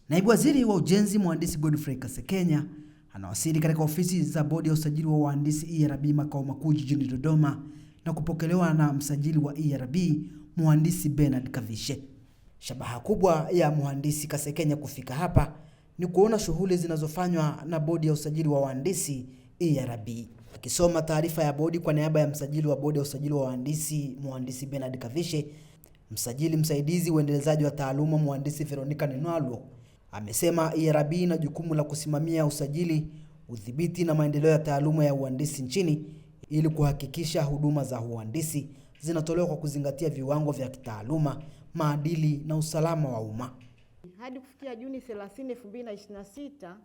Naibu Waziri wa Ujenzi Mhandisi Godfrey Kasekenya anawasili katika ofisi za Bodi ya Usajili wa Wahandisi ERB makao makuu jijini Dodoma na kupokelewa na msajili wa ERB Mhandisi Bernard Kavishe. Shabaha kubwa ya Mhandisi Kasekenya kufika hapa ni kuona shughuli zinazofanywa na Bodi ya Usajili wa Wahandisi ERB. Akisoma taarifa ya bodi kwa niaba ya msajili wa Bodi ya Usajili wa Wahandisi Mhandisi Bernard Kavishe, msajili msaidizi uendelezaji wa taaluma Mhandisi Veronica Nenwalwo amesema ERB ina jukumu la kusimamia usajili, udhibiti na maendeleo ya taaluma ya uhandisi nchini ili kuhakikisha huduma za uhandisi zinatolewa kwa kuzingatia viwango vya kitaaluma, maadili na usalama wa umma. Hadi kufikia Juni 30, 2026,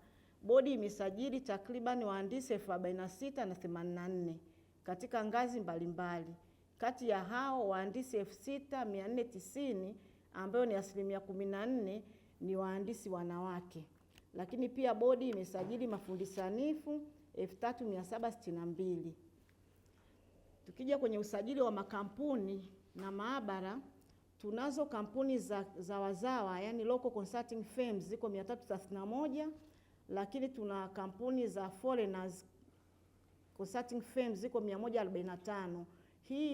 bodi imesajili takriban wahandisi 46,084 katika ngazi mbalimbali. Kati ya hao wahandisi 6,490 ambao ni 14% ni wahandisi wanawake. Lakini pia bodi imesajili mafundi sanifu 3,762. Tukija kwenye usajili wa makampuni na maabara, tunazo kampuni za wazawa, yani local consulting firms ziko 331, lakini tuna kampuni za foreigners consulting firms ziko 145. Hii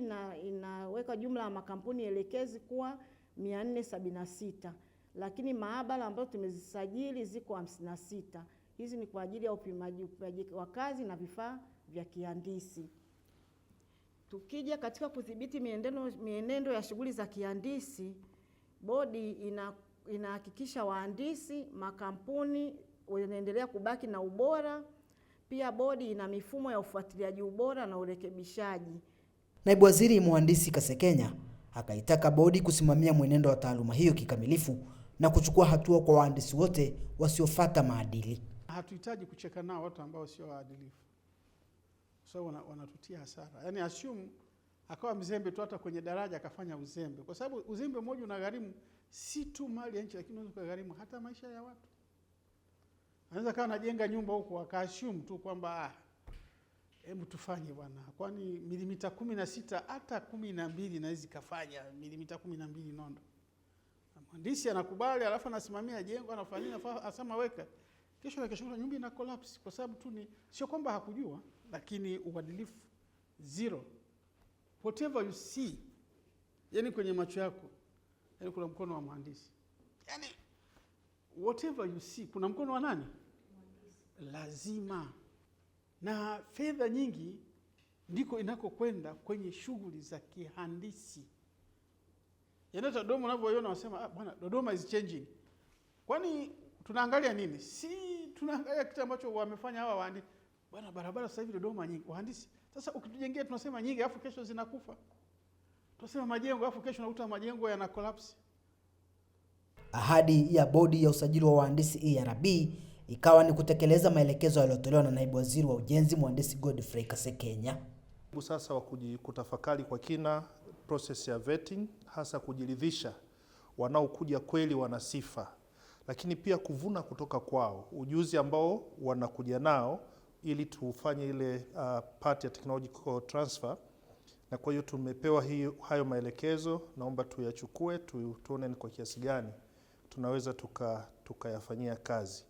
inaweka jumla ya makampuni elekezi kuwa 476. Lakini maabara ambazo tumezisajili ziko 56. Hizi ni kwa ajili ya upimaji wa kazi na vifaa vya kihandisi. Tukija katika kudhibiti mienendo ya shughuli za kihandisi, bodi inahakikisha wahandisi, makampuni wanaendelea kubaki na ubora. Pia bodi ina mifumo ya ufuatiliaji ubora na urekebishaji. Naibu Waziri Mhandisi Kasekenya akaitaka bodi kusimamia mwenendo wa taaluma hiyo kikamilifu na kuchukua hatua kwa wahandisi wote wasiofuata maadili. Hatuhitaji kucheka nao watu ambao sio waadilifu. So wanatutia hasara. Yaani assume akawa mzembe tu hata kwenye daraja akafanya uzembe. Kwa sababu uzembe mmoja unagharimu si tu mali ya nchi, lakini unaweza kugharimu hata maisha ya watu. Anaweza kawa anajenga nyumba huko akaassume tu kwamba hebu tufanye bwana. Kwani milimita 16 hata 12 naweza kufanya milimita 12 nondo. Mhandisi anakubali alafu anasimamia jengo anafanya asema weka. Kesho nyumba ina collapse kwa sababu tu ni sio kwamba hakujua, lakini uadilifu zero. Whatever you see, yani kwenye macho yako, yani kuna mkono wa mhandisi. Yani whatever you see, kuna mkono wa nani? Lazima. Na fedha nyingi ndiko inakokwenda kwenye shughuli za kihandisi. Yaani Dodoma unavyoiona wasema bwana Dodoma is changing. Kwani tunaangalia nini? Si tunaangalia kitu ambacho wamefanya hawa wahandisi. Bwana barabara sasa hivi Dodoma nyingi wahandisi. Sasa ukitujengea tunasema nyingi afu kesho zinakufa. Tunasema majengo afu kesho unakuta majengo yana collapse. Ahadi ya Bodi ya Usajili wa Wahandisi ERB ikawa ni kutekeleza maelekezo yaliyotolewa na Naibu Waziri wa Ujenzi Mhandisi Godfrey Kasekenya. Sasa wa kutafakari kwa kina process ya vetting, hasa kujiridhisha wanaokuja kweli wana sifa, lakini pia kuvuna kutoka kwao ujuzi ambao wanakuja nao ili tufanye ile part ya technological transfer. Na kwa hiyo tumepewa hayo maelekezo, naomba tuyachukue tuone ni kwa kiasi gani tunaweza tukayafanyia kazi.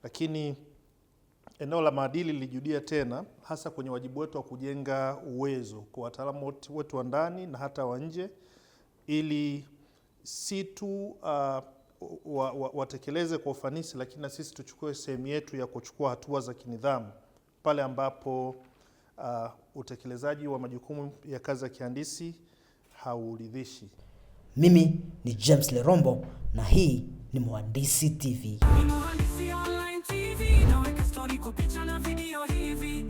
Lakini eneo la maadili lilijudia tena, hasa kwenye wajibu wetu wa kujenga uwezo kwa wataalamu wetu wa ndani na hata wa nje, ili si tu watekeleze kwa ufanisi, lakini na sisi tuchukue sehemu yetu ya kuchukua hatua za kinidhamu pale ambapo utekelezaji wa majukumu ya kazi ya kihandisi hauridhishi. Mimi ni James Lerombo na hii ni Mhandisi TV. Mhandisi Online TV, naweka story kwa picha na video hivi.